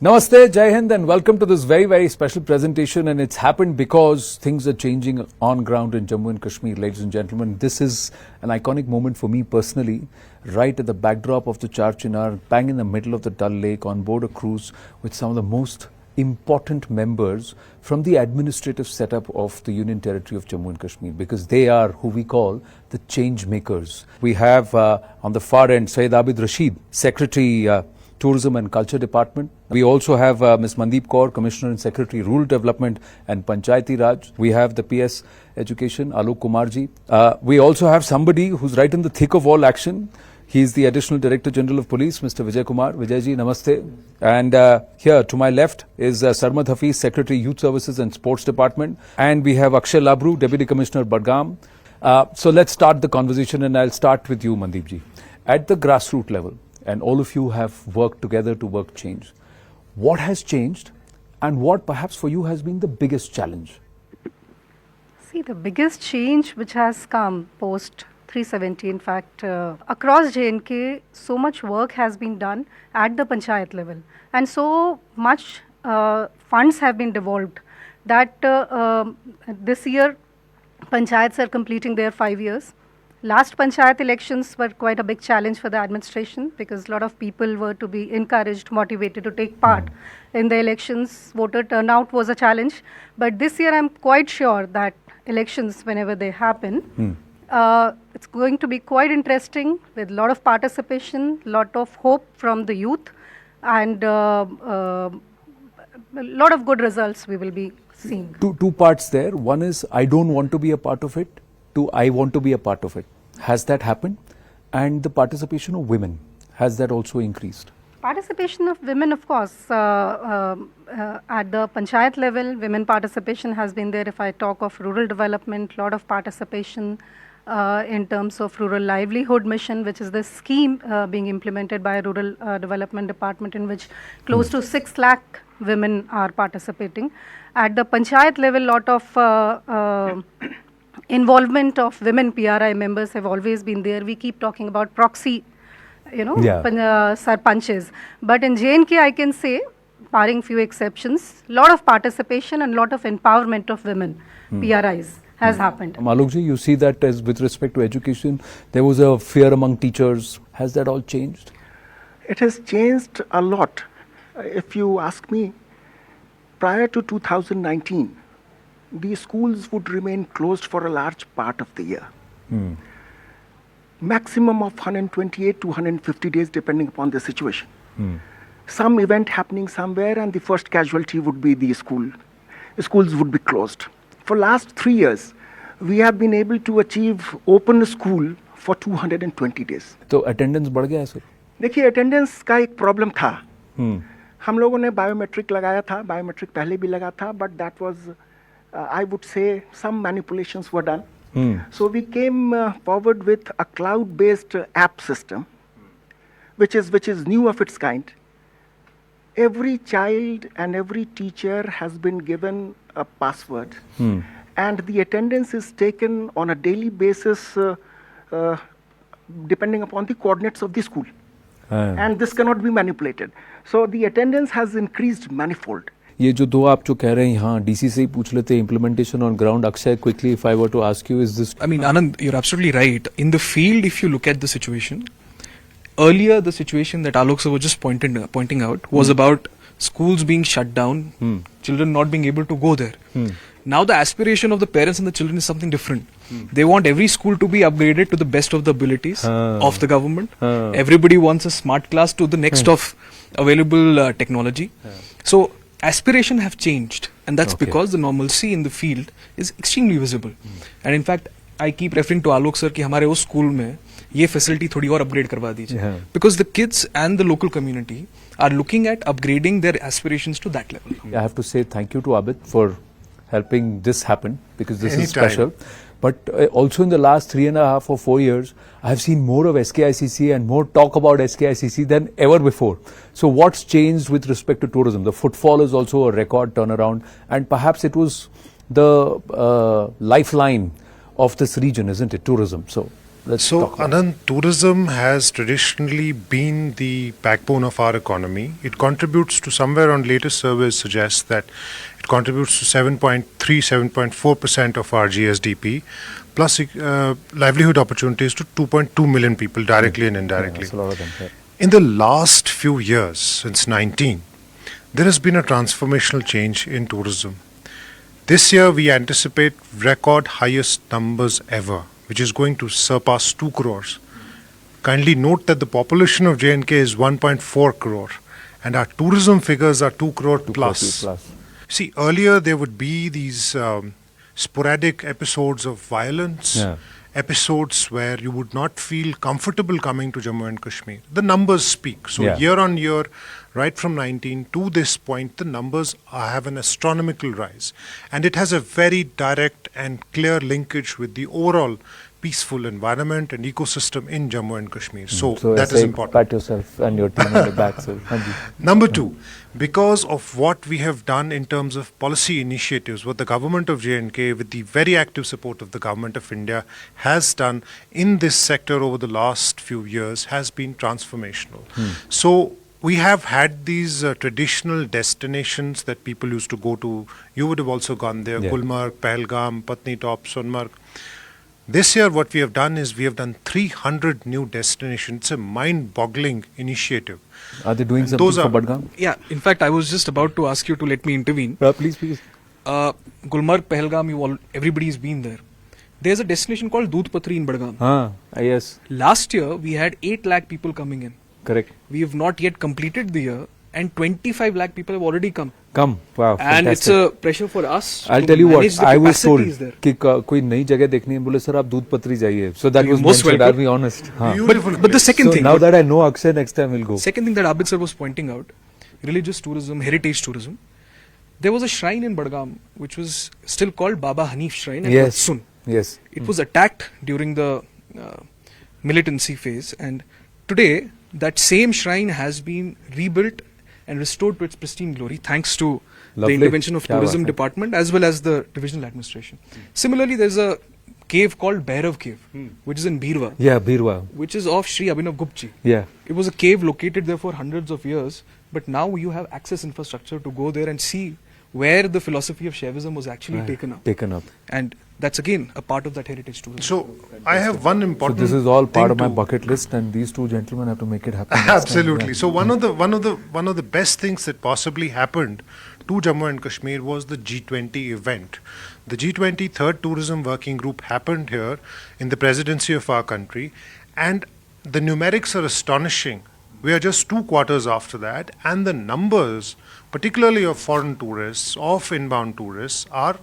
Namaste, Jai Hind, and welcome to this very special presentation. And it's happened because things are changing on ground in Jammu and Kashmir, ladies and gentlemen. This is an iconic moment for me personally, right at the backdrop of the Charchinar, bang in the middle of the Dal Lake, on board a cruise with some of the most important members from the administrative setup of the Union Territory of Jammu and Kashmir, because they are who we call the Changemakers. We have on the far end Syed Abid Shah, Secretary Tourism and Culture Department. We also have Ms. Mandeep Kaur, Commissioner and Secretary Rural Development and Panchayati Raj. We have the PS Education, Alok Kumarji. We also have somebody who's right in the thick of all action. He's the Additional Director General of Police, Mr. Vijay Kumar. Vijayji, namaste. And here to my left is Sarmad Hafiz, Secretary Youth Services and Sports Department. And we have Akshay Labroo, Deputy Commissioner Budgam. So let's start the conversation, and I'll start with you, Mandeepji. At the grassroots level, and all of you have worked together to work change. What has changed, and what perhaps for you has been the biggest challenge? See, the biggest change which has come post 370, in fact, across J&K, so much work has been done at the panchayat level, and so much funds have been devolved that this year panchayats are completing their 5 years. Last panchayat elections were quite a big challenge for the administration, because a lot of people were to be encouraged, motivated to take part in the elections. Voter turnout was a challenge. But this year I'm quite sure that elections, whenever they happen, it's going to be quite interesting, with a lot of participation, lot of hope from the youth, and a lot of good results we will be seeing. Two parts there. One is I don't want to be a part of it. Two, I want to be a part of it. Has that happened? And the participation of women, has that also increased? Participation of women, of course, at the panchayat level, women participation has been there. If I talk of rural development, lot of participation in terms of rural livelihood mission, which is the scheme being implemented by Rural Development Department, in which close to 6 lakh women are participating. At the panchayat level, lot of involvement of women PRI members have always been there. We keep talking about proxy, sarpanches. But in J&K, I can say, barring few exceptions, lot of participation and lot of empowerment of women PRIs has happened. Alokji, you see that as with respect to education, there was a fear among teachers. Has that all changed? It has changed a lot. If you ask me, prior to 2019, the schools would remain closed for a large part of the year. Maximum of 128 to 150 days, depending upon the situation. Some event happening somewhere, and the first casualty would be the school. The schools would be closed. For last 3 years, we have been able to achieve open school for 220 days. So attendance बढ़ गया है sir? देखिए, attendance का एक problem था. हम लोगों ने biometric लगाया था, biometric पहले भी लगा था, but that was I would say some manipulations were done. So we came forward with a cloud-based app system, which is new of its kind. Every child and every teacher has been given a password, and the attendance is taken on a daily basis, depending upon the coordinates of the school. And this cannot be manipulated. So the attendance has increased manifold. ये जो दो आप जो कह रहे हैं यहाँ DC से ही पूछ लेते हैं implementation on ground. Akshay, quickly, if I were to ask you, is this? I mean, Anand, you're absolutely right. In the field, if you look at the situation, earlier the situation that Alok sir was just pointing out was about schools being shut down, children not being able to go there. Now the aspiration of the parents and the children is something different. They want every school to be upgraded to the best of the abilities of the government. Everybody wants a smart class to the next of available technology. So aspiration have changed, and that's because the normalcy in the field is extremely visible. And in fact, I keep referring to Alok sir कि हमारे उस school में ये facility थोड़ी और upgrade करवा दीजिए, because the kids and the local community are looking at upgrading their aspirations to that level. I have to say thank you to Abid for helping this happen, because this is special. But also in the last 3.5 or 4 years, I have seen more of SKICC and more talk about SKICC than ever before. So what's changed with respect to tourism? The footfall is also a record turnaround, and perhaps it was the lifeline of this region, isn't it? Tourism. So Let's So, talk about Anand, tourism has traditionally been the backbone of our economy. It contributes to somewhere on latest surveys suggest that it contributes to 7.3, 7.4% of our GSDP, plus livelihood opportunities to 2.2 million people directly and indirectly. that's a lot of them. Yeah. In the last few years, since 19, there has been a transformational change in tourism. This year, we anticipate record highest numbers ever, which is going to surpass 2 crores. Kindly note that the population of J&K is 1.4 crore, and our tourism figures are 2 crore plus. See, earlier there would be these sporadic episodes of violence, Yeah. episodes where you would not feel comfortable coming to Jammu and Kashmir. The numbers speak. So Yeah. year on year, right from 19 to this point, the numbers have an astronomical rise. And it has a very direct and clear linkage with the overall peaceful environment and ecosystem in Jammu and Kashmir. So that is important. Pat yourself and your team on the back, sir. Thank you. Number two, because of what we have done in terms of policy initiatives, what the government of J&K, with the very active support of the government of India, has done in this sector over the last few years has been transformational. So we have had these traditional destinations that people used to go to. You would have also gone there, Yeah. Gulmarg, Pahalgam, Patni Top, Sonmarg. This year what we have done is we have done 300 new destinations. It's a mind-boggling initiative. Are they doing And something those for are- Budgam? Yeah, in fact, I was just about to ask you to let me intervene. Please, please. Gulmarg, Pahalgam, everybody's been there. There's a destination called Dudhpatri in Budgam. Yes, Last year, we had 8 lakh people coming in. correct. We have not yet completed the year, and 25 lakh people have already come. Come, wow, And it's fantastic. a pressure for us. I'll to tell you what, manage the I was told capacities there. कि कोई नई जगह देखनी है बोले sir आप दूध पत्री जाइए. So that You're was most mentioned, I'll welcome. be honest. हाँ. Beautiful But the place. second So thing, now that I know Akshay, next time we'll go. second thing that Abid sir was pointing out, religious tourism, heritage tourism. There was a shrine in Budgam which was still called Baba Hanif Shrine at Yes, Sun. yes. It was attacked during the militancy phase, and today that same shrine has been rebuilt and restored to its pristine glory thanks to Lovely. the intervention of Kya tourism baat hai. department as well as the divisional administration. Similarly, there's a cave called Bhairav Cave, which is in Bhirwa, Yeah, Birwa. which is of Sri Abhinav Gupta. Yeah. It was a cave located there for hundreds of years, but now you have access infrastructure to go there and see where the philosophy of Shaivism was actually taken up. Taken up. And that's again a part of that heritage tourism. So I have one So important. this is all part thing of my to- bucket list, and these two gentlemen have to make it happen. next time. Absolutely. Yeah. So one of the best things that possibly happened to Jammu and Kashmir was the G20 event. The G20 Third Tourism Working Group happened here in the presidency of our country, and the numerics are astonishing. We are just 2 quarters after that, and the numbers, particularly of foreign tourists, of inbound tourists, are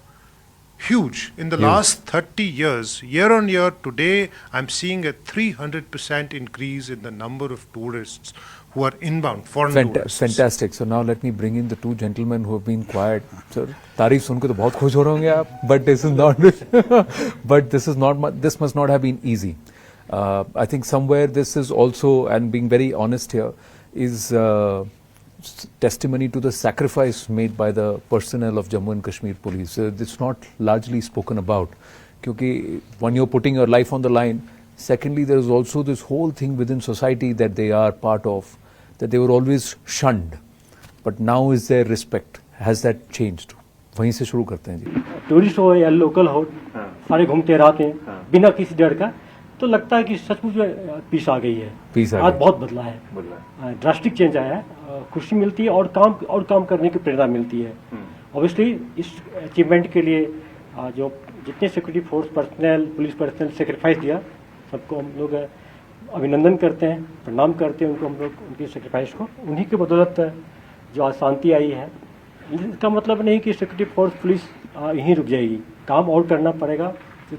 huge. In the last 30 years, year on year, today I'm seeing a 300% increase in the number of tourists who are inbound, foreign tourists. Fantastic. So now let me bring in the two gentlemen who have been quiet. Sir, तारीफ सुन के तो बहुत खुश हो रहे होंगे आप. But this is not. But this is not. This must not have been easy. I think somewhere this is also, and being very honest here, is testimony to the sacrifice made by the personnel of Jammu and Kashmir Police. It's not largely spoken about. Because when you're putting your life on the line, secondly, there is also this whole thing within society that they are part of, that they were always shunned. But now is there respect. Has that changed? वहीं से शुरू करते हैं जी. Tourist हो या local हो, सारे घूमते रहते हैं बिना किसी डर का, तो लगता है कि सचमुच में पीस आ गई है. Peace आ आज गई. बहुत बदला है, ड्रास्टिक चेंज आया है. खुशी मिलती है और काम करने की प्रेरणा मिलती है. ऑब्वियसली इस अचीवमेंट के लिए जो जितने security force personal, police personal sacrifice दिया, सबको हम लोग अभिनंदन करते हैं, प्रणाम करते हैं उनको, हम लोग उनकी सेक्रीफाइस को. उन्हीं की बदौलत जो आज शांति आई है. इसका मतलब नहीं कि सिक्योरिटी फोर्स पुलिस यहीं रुक जाएगी. काम और करना पड़ेगा.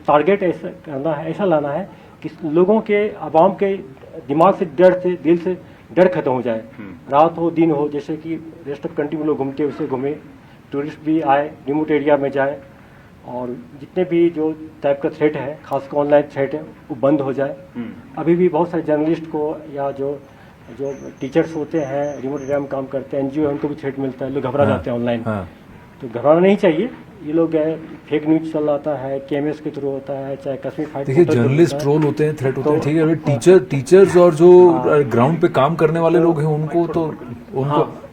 टारगेट ऐसा करना है, ऐसा लाना है कि लोगों के, आवाम के दिमाग से, डर से, दिल से डर खत्म हो जाए. रात हो दिन हो, जैसे कि रेस्ट ऑफ कंट्री में लोग घूमते वैसे घूमे, टूरिस्ट भी आए, रिमोट एरिया में जाए, और जितने भी जो टाइप का थ्रेट है, खासकर ऑनलाइन थ्रेट है, वो बंद हो जाए. अभी भी बहुत सारे जर्नलिस्ट को या जो टीचर्स होते हैं, रिमोट एरिया में काम करते हैं, एनजीओ है, उनको भी थ्रेट मिलता है, लोग घबरा जाते हैं ऑनलाइन. तो घबराना नहीं चाहिए। ये लोग फेक न्यूज चल रहा है, केएमएस के थ्रू होता है, चाहे कश्मीर फाइट। देखिए जर्नलिस्ट ट्रोल होते हैं, थ्रेट होते हैं, ठीक है, टीचर्स और जो ग्राउंड पे काम करने वाले लोग हैं उनको तो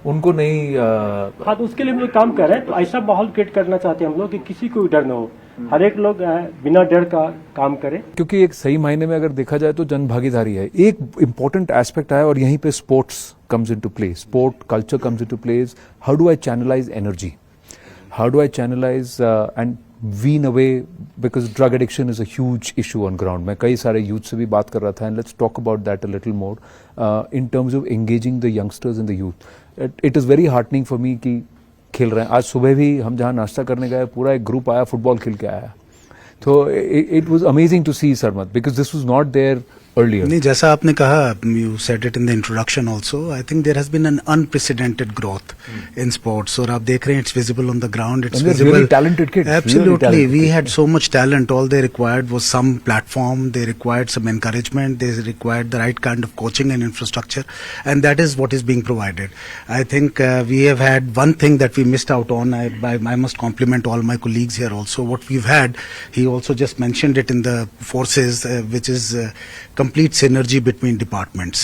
उनको नहीं हाँ, तो उसके लिए हम लोग काम कर रहे हैं। तो ऐसा माहौल क्रिएट करना चाहते हैं हम लोग कि किसी को भी डर ना हो, हर एक लोग बिना डर का काम करे। क्योंकि एक सही मायने में अगर देखा जाए तो जन भागीदारी है एक इम्पोर्टेंट एस्पेक्ट है, और यहीं पे sports comes into play, sport culture comes into places. How do I channelise energy, how do I channelize and wean away, because drug addiction is a huge issue on ground. मैं कई सारे youth से भी बात कर रहा था, and let's talk about that a little more in terms of engaging the youngsters and the youth. It is very heartening for me कि खेल रहे हैं। आज सुबह भी हम जहाँ नाश्ता करने गए पूरा एक ग्रुप आया, फुटबॉल खेल के आया। तो it was amazing to see Sarmat, because this was not there earlier. नहीं, जैसा आपने कहा, you said it in the introduction also, I think there has been an unprecedented growth in sports. और आप देख रहे हैं, it's visible on the ground, it's And they're visible. really talented kids. Absolutely, really talented we kids. had so much talent. All they required was some platform, they required some encouragement, they required the right kind of coaching and infrastructure, and that is what is being provided. I think we have had one thing that we missed out on. I must compliment all my colleagues here also. What we've had, he also just mentioned it in the forces, which is complete synergy between departments.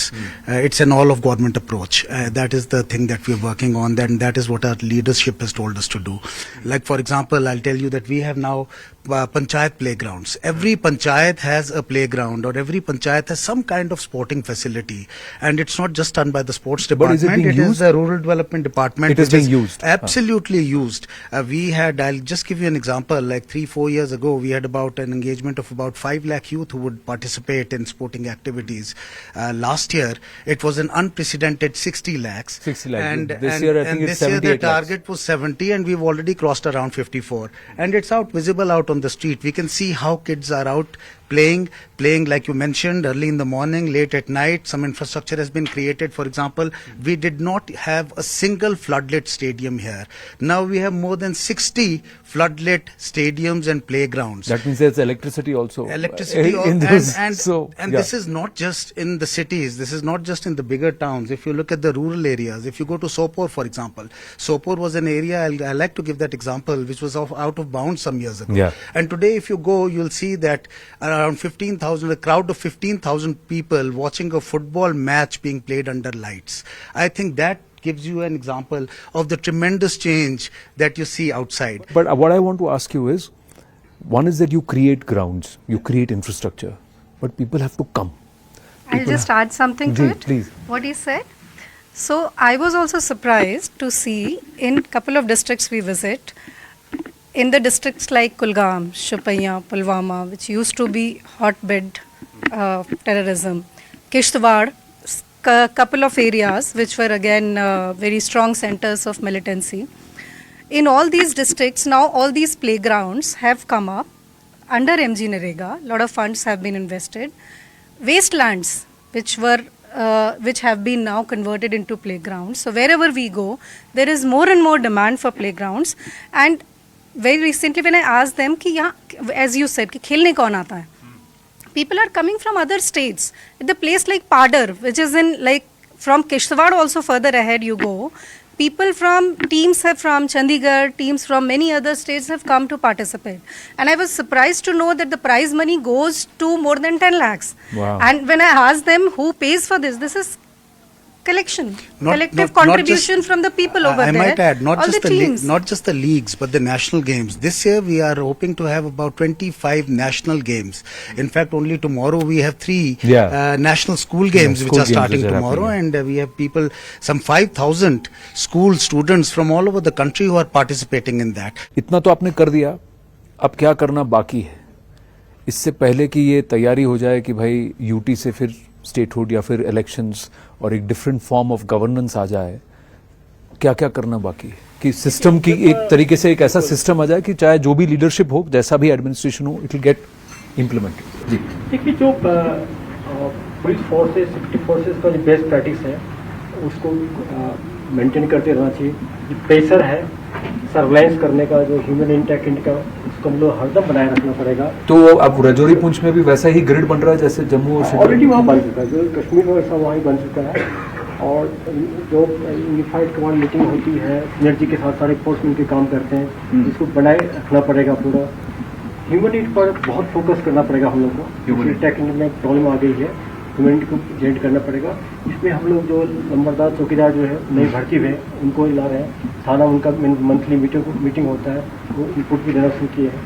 It's an all of government approach. That is the thing that we're working on, that is what our leadership has told us to do. Like for example, I'll tell you that we have now panchayat playgrounds. Every panchayat has a playground, or every panchayat has some kind of sporting facility, and it's not just done by the sports department. But is it being used? Is the rural development department. It is being used. Absolutely used. We had, I'll just give you an example, like 3-4 years ago, we had about an engagement of about 5 lakh youth who would participate in sporting activities. Last year, it was an unprecedented 60 lakhs. 60 lakhs. And This year, I think it's 78 the lakhs. target was 70, and we've already crossed around 54. And it's out visible out on the street. We can see how kids are out playing like you mentioned, early in the morning, late at night. Some infrastructure has been created. For example, we did not have a single floodlit stadium here. Now we have more than 60 floodlit stadiums and playgrounds. That means there's electricity also. Electricity in those, and this is not just in the cities, this is not just in the bigger towns. If you look at the rural areas, if you go to Sopore, for example, Sopore was an area, I like to give that example, which was out of bounds some years ago. Yeah. And today if you go, you'll see that around 15,000, a crowd of 15,000 people watching a football match being played under lights. I think that gives you an example of the tremendous change that you see outside. But what I want to ask you is, one is that you create grounds, you create infrastructure, but people have to come. I'll just add something to Ji, it. please. What he said. So I was also surprised to see in couple of districts we visit, in the districts like Kulgam, Shopaiya, Pulwama, which used to be hotbed of terrorism, Kishtwar, couple of areas which were again very strong centers of militancy. In all these districts, now all these playgrounds have come up under MG Narega. A lot of funds have been invested. Wastelands, which have been now converted into playgrounds. So wherever we go, there is more and more demand for playgrounds. And very recently when I asked them, ki yahan, as you said, ki khelne kaun aata hai? People are coming from other states. The place like Padar, which is in like from Kishtwar also further ahead you go, people from teams have from Chandigarh, teams from many other states have come to participate. And I was surprised to know that the prize money goes to more than 10 lakhs. Wow. And when I asked them who pays for this is collective contribution from the people over there. I might add, not just the leagues, but the national games. This year we are hoping to have about 25 national games. In fact, only tomorrow we have 3 national school games which are starting tomorrow, and we have people, some 5,000 school students from all over the country who are participating in that. इतना तो आपने कर दिया, अब क्या करना बाकी है? इससे पहले कि ये तैयारी हो जाए कि भाई यूटी से फिर स्टेटहुड या फिर इलेक्शंस और एक डिफरेंट फॉर्म ऑफ गवर्नेंस आ जाए, क्या क्या करना बाकी है कि सिस्टम की एक तरीके से एक ऐसा सिस्टम आ जाए कि चाहे जो भी लीडरशिप हो, जैसा भी एडमिनिस्ट्रेशन हो, इट विल गेट इम्प्लीमेंटेड? जी देखिए, जो पुलिस फोर्सेस, सिक्योरिटी फोर्सेस का जो बेस्ट प्रैक्टिस है उसको मेंटेन करते रहना चाहिए। जो प्रेशर है सर्वेलेंस करने का, जो ह्यूमन इंटैक्ट का, उसको हम लोग हरदम बनाए रखना पड़ेगा। तो अब राजौरी पुंछ में भी वैसा ही ग्रिड बन रहा है जैसे जम्मू और ऑलरेडी वहाँ बन चुका है, जो कश्मीर में वैसा वहाँ ही बन चुका है। और जो यूनिफाइड कमांड मीटिंग होती है एनर्जी के साथ सारे फोर्स मिलकर काम करते हैं, इसको बनाए रखना पड़ेगा पूरा। ह्यूमनिटी पर बहुत फोकस करना पड़ेगा हम लोग को, टेक्निक में प्रॉब्लम आ गई है, ह्यूमनिटी को जेंट करना पड़ेगा। इसमें हम लोग जो नंबरदार चौकीदार जो है नई भर्ती हुए उनको ला रहे हैं, थाना उनका मंथली मीटिंग होता है, वो इनपुट भी देना शुरू किए हैं।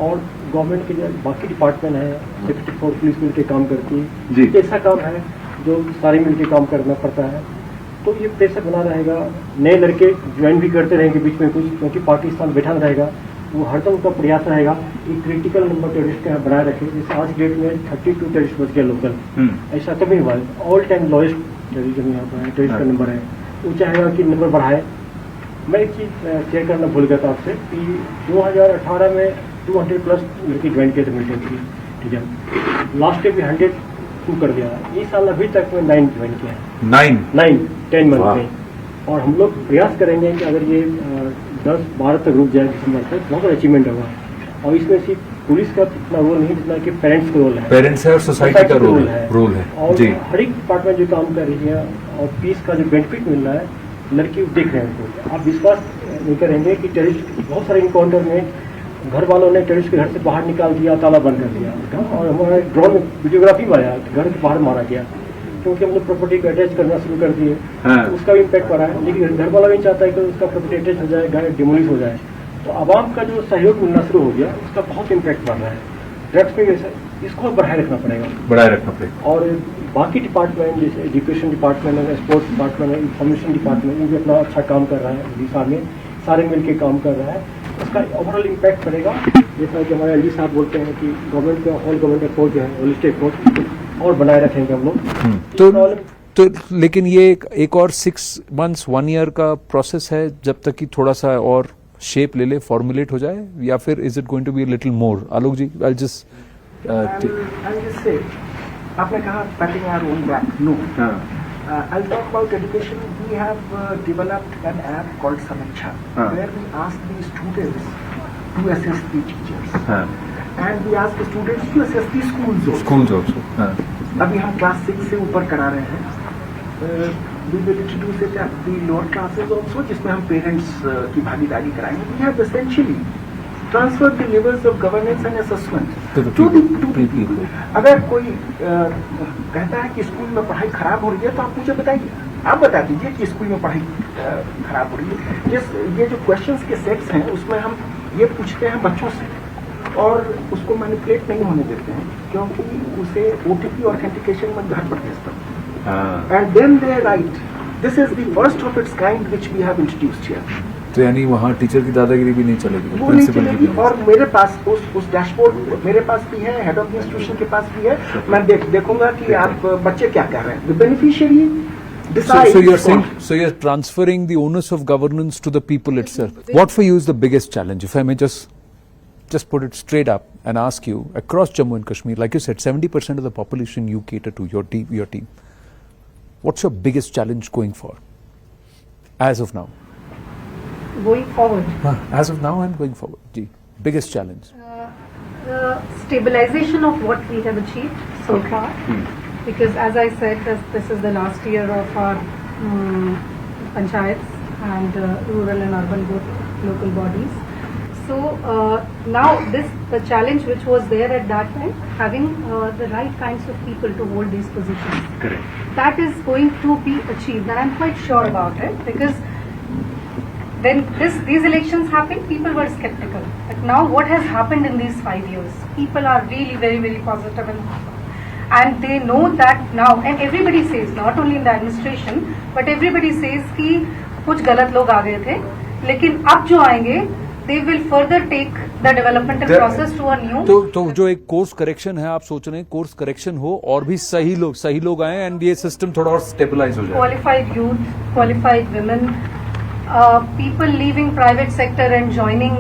और गवर्नमेंट के जो बाकी डिपार्टमेंट है, सेक्रेटरी फॉर पुलिस मिलकर काम करती है, एक ऐसा काम है जो सारे मिलकर काम करना पड़ता है। तो ये प्रेशर बना रहेगा, नए लड़के ज्वाइन भी करते रहेंगे बीच में कुछ, क्योंकि पाकिस्तान बैठा रहेगा, वो हरदम उनका प्रयास रहेगा कि क्रिटिकल नंबर टेररिस्ट का बनाए रखे। जैसे आज डेट में 32 टेररिस्ट बच गया लोकल, ऐसा कभी हुआ है। ऑल टाइम लोएस्ट टेररिज्म यहाँ पर है, टेररिस्ट का नंबर है, वो चाहेगा कि नंबर बढ़ाए। मैं एक चीज़ शेयर करना भूल गया था आपसे कि 2018 में 200+ लड़की ज्वाइन किए थे मिलिटेंट की, ठीक है, लास्ट ईयर भी 102 कर दिया। इस साल अभी तक में 9 ज्वाइन किया है, 10 मंथ में। और हम लोग प्रयास करेंगे कि अगर ये 10-12 तक रुक जाए दिसंबर तक, बहुत बड़ा अचीवमेंट होगा। और इसमें सिर्फ पुलिस का इतना रोल नहीं जितना कि पेरेंट्स का रोल है, पेरेंट्स है और सोसाइटी का रोल है और जी। हर एक डिपार्टमेंट जो काम कर रही है और पीस का जो बेनिफिट मिल रहा है, लड़की देख रहे हैं उनको। आप विश्वास नहीं करेंगे कि टेररिस्ट बहुत सारे इनकाउंटर में घर वालों ने टेररिस्ट के घर से बाहर निकाल दिया, ताला बंद कर दिया उसका, और हमारे ड्रोन में वीडियोग्राफी में आया घर के बाहर मारा गया, क्योंकि हम लोग प्रॉपर्टी को अटैच करना शुरू कर दिए। तो उसका भी इम्पैक्ट पड़ा है। लेकिन घर वाला भी चाहता है कि उसका प्रॉपर्टी अटैच हो जाए, घर डिमोलिश हो जाए। तो आवाम का जो सहयोग मिलना शुरू हो गया, उसका बहुत इम्पैक्ट पड़ रहा है। ड्रग्स पे वैसे इसको बढ़ाए रखना पड़ेगा। और बाकी डिपार्टमेंट जैसे एजुकेशन डिपार्टमेंट है, स्पोर्ट्स डिपार्टमेंट है, इंफॉर्मेशन डिपार्टमेंट, ये भी अपना अच्छा काम कर रहा है दिशा में, सारे मिलकर काम कर रहा है। उसका ओवरऑल इम्पैक्ट पड़ेगा। जैसा कि हमारे अली साहब बोलते हैं कि गवर्नमेंट का होल गवर्नमेंट अप्रोच जो है, होलिस्टिक अप्रोच और बनाए रखेंगे हम लोग। तो लेकिन ये एक और 6 months 1 year का प्रोसेस है जब तक कि थोड़ा सा और शेप ले ले, फॉर्मुलेट हो जाए, या फिर is it going to be a little more? Alok ji, I'll just say, आपने कहा patting our own back. No. I'll talk about education. We have developed an app called Samiksha, where we ask the students to assess the teachers, and we ask the students to assess the schools also. अभी हम class 6 से ऊपर करा रहे हैं. We will introduce it at the lower classes also, जिसमें हम parents की भागीदारी कराएंगे. We have essentially transferred the levels of governance and assessment to the people. अगर कोई कहता है कि स्कूल में पढ़ाई खराब हो रही है, तो आप मुझे बताइए, आप बता दीजिए कि स्कूल में पढ़ाई खराब हो रही है। ये जो क्वेश्चंस के सेट्स हैं, उसमें हम ये पूछते हैं बच्चों से, और उसको मैनिपुलेट नहीं होने देते हैं, क्योंकि उसे OTP ऑथेंटिकेशन में घर पर भेजता हूँ, and then they right. This is the first of its kind which we have introduced here. तो यानी वहाँ टीचर की दादागिरी भी नहीं चलेगी, वो नहीं चलेगी. और मेरे पास उस डैशबोर्ड मेरे पास भी है, हेड ऑफ द इंस्टीट्यूशन के पास भी है. मैं देखूंगा कि आप बच्चे क्या कर रहे हैं. The beneficiary decides. So you're transferring the onus of governance to the people itself. What for you is the biggest challenge? If I may just put it straight up and ask you, across Jammu and Kashmir, like you said, 70% of the population you cater to, your team. What's your biggest challenge going forward? As of now. Going forward. As of now and going forward. Ji, biggest challenge. Stabilization of what we have achieved so far. Because as I said, this is the last year of our panchayats and rural and urban both local bodies. So now the challenge which was there at that time, having the right kinds of people to hold these positions. Correct. That is going to be achieved, and I'm quite sure about it, because when these elections happened, people were skeptical. But now what has happened in these 5 years? People are really very, very positive, and they know that now, and everybody says, not only in the administration, but everybody says कि कुछ गलत लोग आ गए थे, लेकिन अब जो आएंगे, they will further take the developmental process to a new. तो जो एक कोर्स करेक्शन है, आप सोच रहे हैं कोर्स करेक्शन हो और भी सही लोग आए, एंड ये सिस्टम थोड़ा और स्टेबलाइज हो जाए. Qualified youth, qualified women, people leaving private sector and joining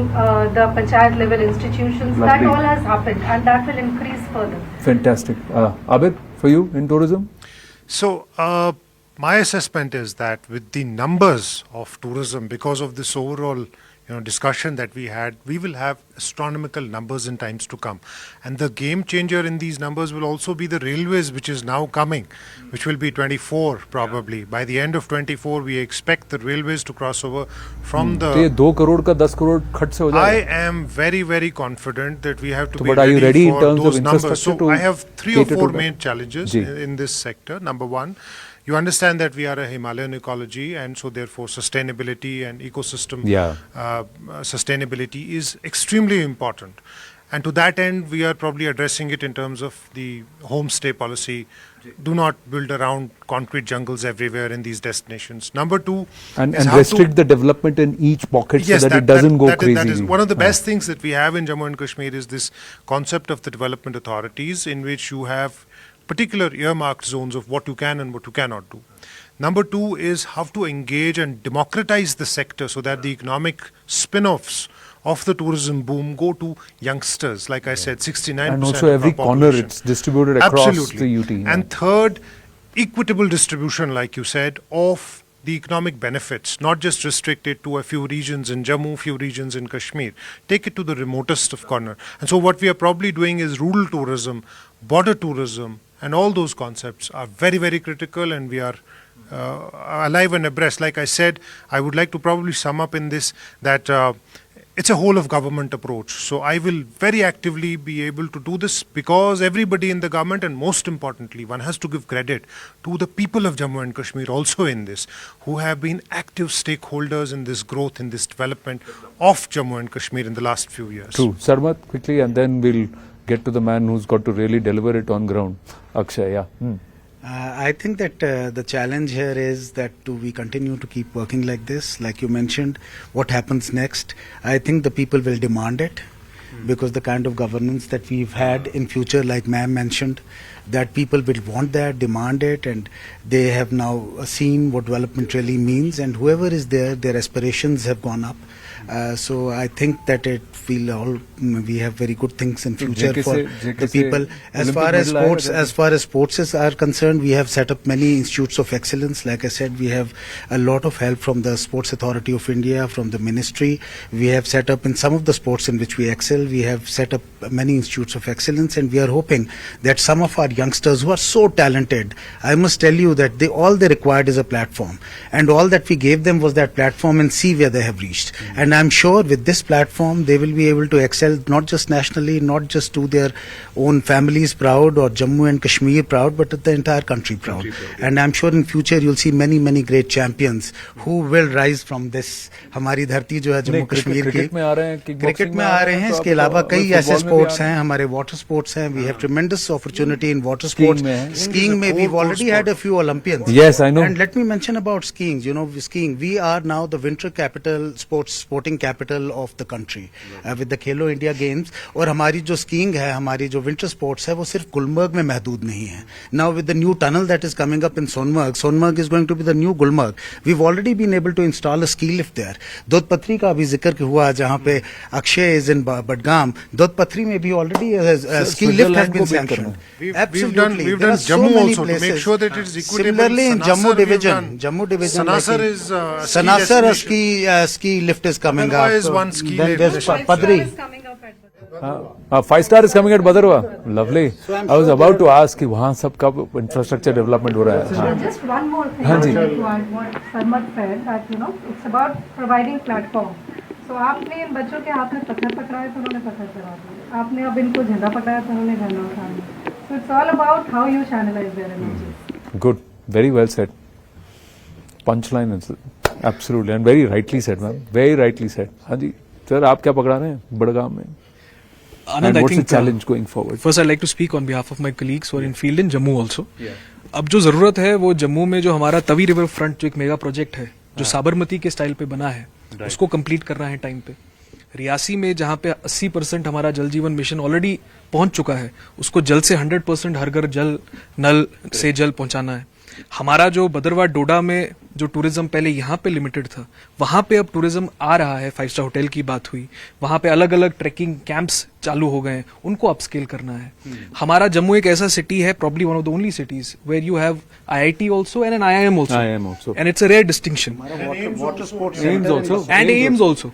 the panchayat level institutions. Lovely. That all has happened, and that will increase further. Fantastic. Abid, for you in tourism? So, my assessment is that with the numbers of tourism, because of this overall discussion that we had, we will have astronomical numbers in times to come. And the game changer in these numbers will also be the railways, which is now coming, which will be 24 probably. By the end of 24, we expect the railways to cross over from तो ये 2 करोड़ का 10 करोड़ खट से हो I जाएगा. am very, very confident that we have to be but are you ready in for terms of those numbers. infrastructure So to I have 3 or cater to 4 that? main challenges Ji. in this sector. Number one, you understand that we are a Himalayan ecology, and so therefore sustainability and ecosystem sustainability is extremely important. And to that end, we are probably addressing it in terms of the homestay policy. Do not build around concrete jungles everywhere in these destinations. Number two, And is how to- restrict the development in each pocket Yes, so that it doesn't go crazy. That is one of the best things that we have in Jammu and Kashmir is this concept of the development authorities, in which you have particular earmarked zones of what you can and what you cannot do. Number two is how to engage and democratize the sector so that the economic spin-offs of the tourism boom go to youngsters. Like I said, 69% And also of every our corner population. it's distributed across Absolutely. the UT. yeah. And third, equitable distribution, like you said, of the economic benefits, not just restricted to a few regions in Jammu, few regions in Kashmir. Take it to the remotest of corner. And so what we are probably doing is rural tourism, border tourism, and all those concepts are very, very critical, and we are alive and abreast. Like I said, I would like to probably sum up in this that it's a whole of government approach. So I will very actively be able to do this because everybody in the government, and most importantly, one has to give credit to the people of Jammu and Kashmir also in this, who have been active stakeholders in this growth, in this development of Jammu and Kashmir in the last few years. True. Sarmat, quickly, and then we'll get to the man who's got to really deliver it on ground. Akshay, yeah. I think that the challenge here is that we continue to keep working like this. Like you mentioned, what happens next? I think the people will demand it because the kind of governance that we've had in future, like ma'am mentioned, that people will want that, demand it, and they have now seen what development really means, and whoever is there, their aspirations have gone up. So I think that we have very good things in future JK for JK the people. As far as sports are concerned, we have set up many institutes of excellence. Like I said, we have a lot of help from the Sports Authority of India, from the ministry. We have set up in some of the sports in which we excel. We have set up many institutes of excellence, and we are hoping that some of our youngsters who are so talented, I must tell you that all they required is a platform, and all that we gave them was that platform, and see where they have reached. And I'm sure with this platform they will be able to excel not just nationally, not just to their own families proud or Jammu and Kashmir proud, but the entire country proud. And I'm sure in future you'll see many great champions who will rise from this. हमारी धरती जो है जम्मू कश्मीर की cricket में आ रहे हैं, cricket में आ रहे हैं, इसके अलावा कई ऐसे स्पोर्ट्स हैं, हमारे वाटर स्पोर्ट्स हैं. We have tremendous opportunity in water sports. Skiing में we've already had a few Olympians. Yes, I know. And let me mention about skiing. You know, skiing, we are now the winter capital, sporting capital of the country with the Khelo India Games. और हमारी जो skiing है, हमारी जो winter sports है, वो सिर्फ गुलमर्ग में महदूद नहीं है. Now with the new tunnel that is coming up in Sonmarg is going to be the new Gulmarg. We've already been able to install a ski lift there. Dodpatri का अभी जिक्र हुआ जहाँ पे Akshay is in Budgam. Dodpatri में भी already a ski lift has been sanctioned. Absolutely. We've done Jammu also to make sure that it's equitable. Similarly in Jammu division, Sanasar is Sanasar ski lift is coming up. Is one ski Then lift. there's Padri. 5 star is coming at Badarwa. Lovely. I was about to ask कि वहाँ सब कब infrastructure development हो रहा है. हाँ. Just one more thing हाँ I ji. would like to add what Sarmat said, that it's about providing platform. So आपने इन बच्चों के हाथ में पत्थर पकड़ाया तो उन्होंने पत्थर चला दिया. आपने अब इनको झंडा पकड़ाया तो उन्होंने झंडा उठा लिया. So it's all about how you channelize their energies. Good. Very well said. Punchline is absolutely and very rightly said, ma'am. Very rightly said. हाँ जी. Sir, आप क्या पकड़ा रहे हैं बड़गाम में? Anand, And I what's the think challenge going forward? First, I'd like to speak on behalf of my colleagues who are in field in Jammu also. अब जो जरूरत है वो जम्मू में जो हमारा तवी रिवर फ्रंट जो एक मेगा प्रोजेक्ट है जो साबरमती के स्टाइल पे बना है उसको कंप्लीट करना है टाइम पे. रियासी में जहाँ पे 80% हमारा जल जीवन मिशन ऑलरेडी पहुंच चुका है उसको जल्द से 100% हर घर जल नल से जल पहुंचाना है. हमारा जो बदरवा डोडा में जो टूरिज्म पहले यहाँ पे लिमिटेड था वहां पे अब टूरिज्म आ रहा है. 5 स्टार होटल की बात हुई, वहां पे अलग अलग ट्रैकिंग कैंप्स चालू हो गए, उनको अपस्केल करना है. हमारा जम्मू एक ऐसा सिटी है, probably one of the only cities where you have IIT also and an IIM also. IIM also. And it's a rare distinction. Water sports Aims also. And AIMS also.